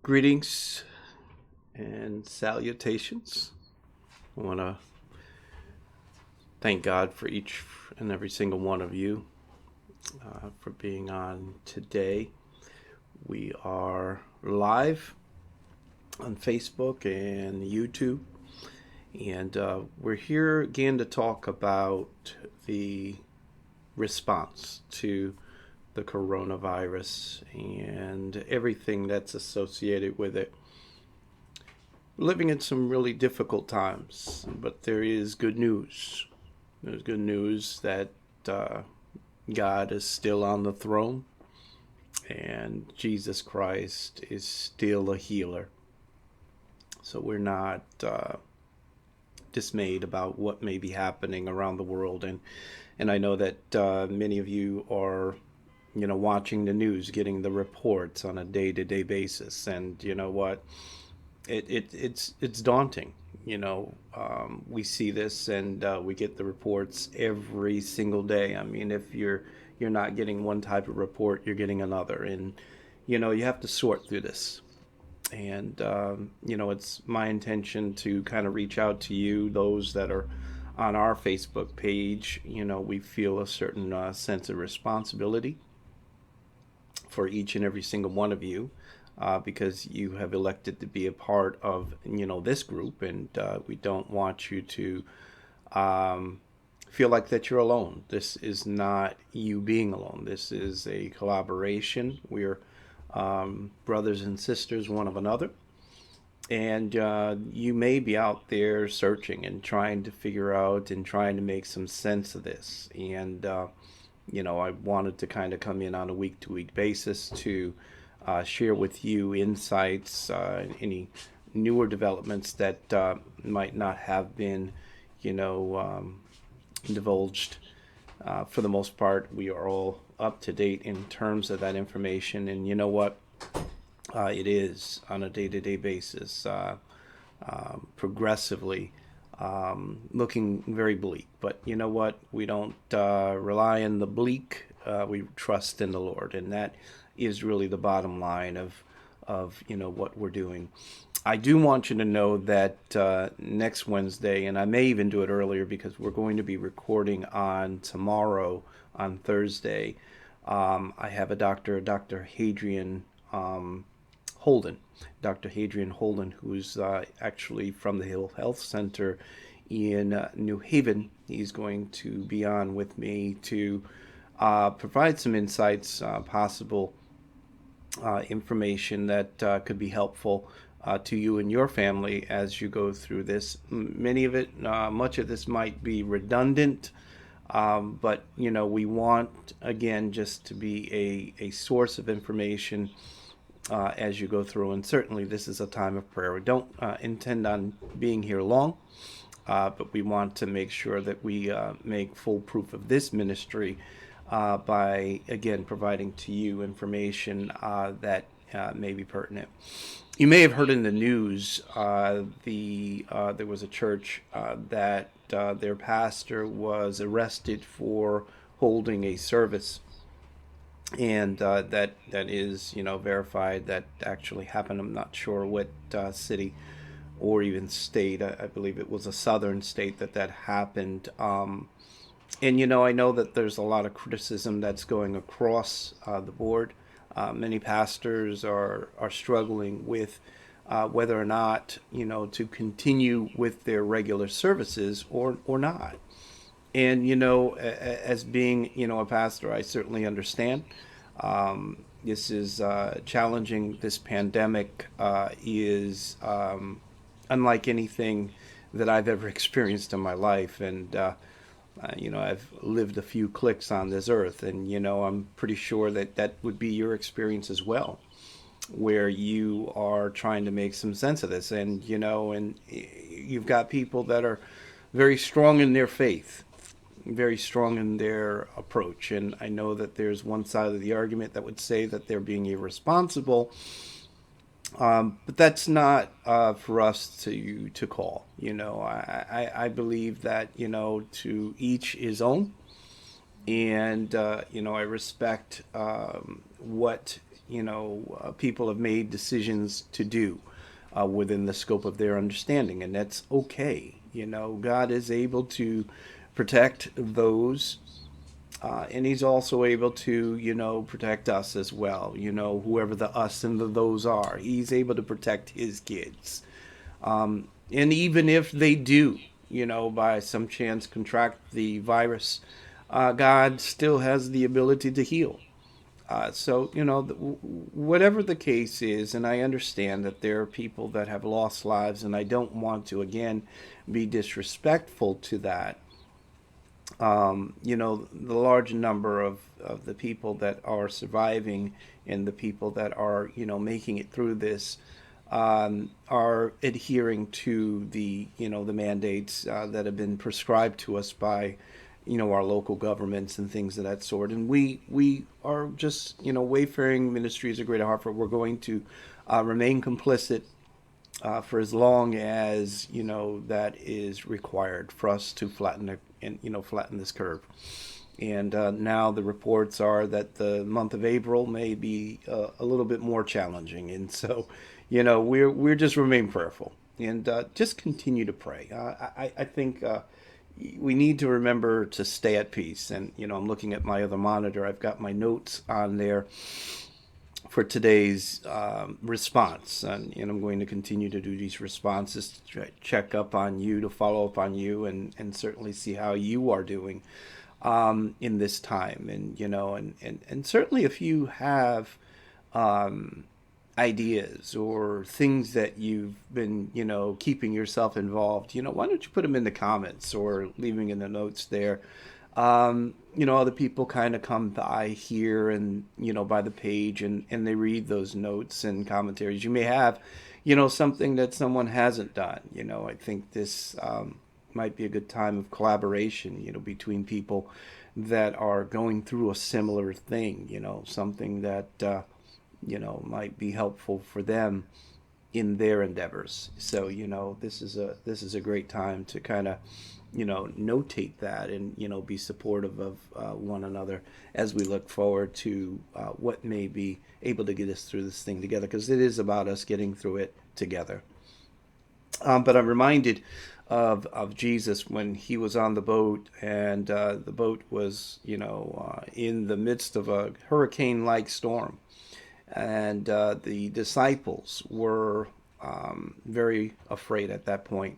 Greetings and salutations. I want to thank God for each and every single one of you for being on today. We are live on Facebook and YouTube, and we're here again to talk about the response to the coronavirus and everything that's associated with it. We're living in some really difficult times, but there is good news. There's good news that uh, God is still on the throne and Jesus Christ is still a healer. So we're not dismayed about what may be happening around the world. And I know that many of you are watching the news, getting the reports on a day-to-day basis, and you know what, it's daunting. We see this, and we get the reports every single day. I mean, if you're not getting one type of report, you're getting another, and you have to sort through this. And it's my intention to kind of reach out to you, those that are on our Facebook page. We feel a certain sense of responsibility for each and every single one of you, because you have elected to be a part of this group, and we don't want you to feel like that you're alone. This is not you being alone. This is a collaboration. We're brothers and sisters one of another, and you may be out there searching and trying to figure out and trying to make some sense of this. And I wanted to kind of come in on a week to week basis to share with you insights, any newer developments that might not have been, you know, um, divulged. For the most part, we are all up to date in terms of that information, and you know what? It is on a day to day basis, progressively looking very bleak. But you know what? We don't rely on the bleak. We trust in the Lord, and that is really the bottom line of what we're doing. I do want you to know that next Wednesday, and I may even do it earlier because we're going to be recording on tomorrow, on Thursday. I have Dr. Hadrian Holden, Dr. Hadrian Holden, who's actually from the Hill Health Center in New Haven. He's going to be on with me to provide some insights, possible information that could be helpful to you and your family as you go through this. Many of it, much of this might be redundant, but we want again just to be a source of information as you go through. And certainly, this is a time of prayer. We don't intend on being here long, but we want to make sure that we make full proof of this ministry by, again, providing to you information that may be pertinent. You may have heard in the news there was a church that their pastor was arrested for holding a service, and that is verified that actually happened. I'm not sure what city or even state. I believe it was a southern state that happened. And I know that there's a lot of criticism that's going across the board. Many pastors are struggling with whether or not to continue with their regular services or not. And as being a pastor, I certainly understand. This is challenging. This pandemic is unlike anything that I've ever experienced in my life, and I've lived a few clicks on this earth, and I'm pretty sure that that would be your experience as well, where you are trying to make some sense of this, and you've got people that are very strong in their faith, very strong in their approach. And I know that there's one side of the argument that would say that they're being irresponsible, but that's not for us to call. I believe that to each his own, and I respect what people have made decisions to do within the scope of their understanding, and that's okay. God is able to protect those, and He's also able to, protect us as well. Whoever the us and the those are, He's able to protect His kids. And even if they do, by some chance contract the virus, God still has the ability to heal. Whatever the case is, and I understand that there are people that have lost lives, and I don't want to, again, be disrespectful to that. The large number of the people that are surviving and the people that are, making it through this are adhering to the mandates that have been prescribed to us by, our local governments and things of that sort. And we are just, Wayfaring Ministries of Greater Hartford. We're going to remain complicit for as long as that is required for us to flatten this curve. And now the reports are that the month of April may be a little bit more challenging, and so we're just remain prayerful and just continue to pray. I think we need to remember to stay at peace. And I'm looking at my other monitor. I've got my notes on there for today's response. And I'm going to continue to do these responses to check up on you, to follow up on you, and certainly see how you are doing in this time. And certainly if you have ideas or things that you've been, keeping yourself involved, why don't you put them in the comments or leaving in the notes there? Other people kind of come by here and, by the page and they read those notes and commentaries. You may have, something that someone hasn't done. I think this might be a good time of collaboration, between people that are going through a similar thing, something that, might be helpful for them in their endeavors. So, this is a great time to kind of, notate that and, be supportive of one another as we look forward to what may be able to get us through this thing together, because it is about us getting through it together. But I'm reminded of Jesus when He was on the boat, and the boat was, in the midst of a hurricane-like storm. And the disciples were very afraid at that point.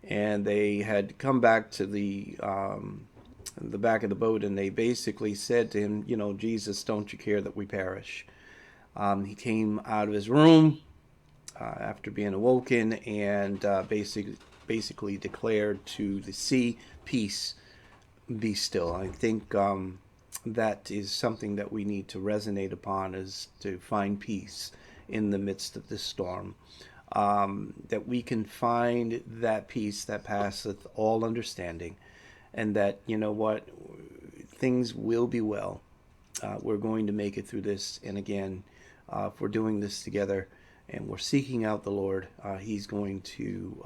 And they had come back to the back of the boat, and they basically said to Him, Jesus, don't you care that we perish? He came out of His room after being awoken and basically declared to the sea, peace, be still. I think that is something that we need to resonate upon, is to find peace in the midst of this storm. That we can find that peace that passeth all understanding, and that, things will be well. We're going to make it through this. And again, if we're doing this together and we're seeking out the Lord, He's going to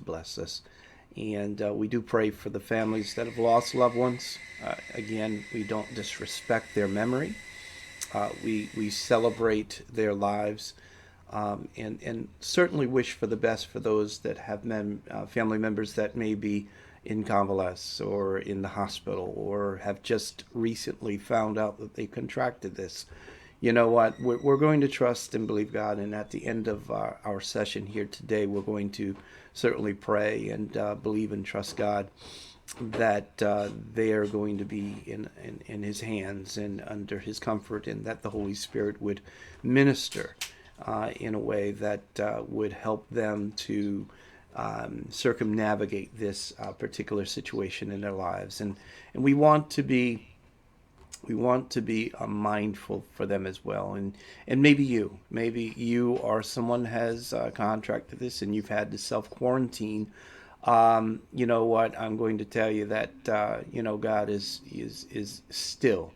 bless us. And we do pray for the families that have lost loved ones. Again, we don't disrespect their memory. We celebrate their lives, and certainly wish for the best for those that have family members that may be in convalescence or in the hospital or have just recently found out that they contracted this. You know what? We're going to trust and believe God, and at the end of our session here today, we're going to certainly pray and believe and trust God that they are going to be in His hands and under His comfort, and that the Holy Spirit would minister in a way that would help them to circumnavigate this particular situation in their lives. And we want to be mindful for them as well. And maybe you are someone has contracted this and you've had to self-quarantine. You know what? I'm going to tell you that God is still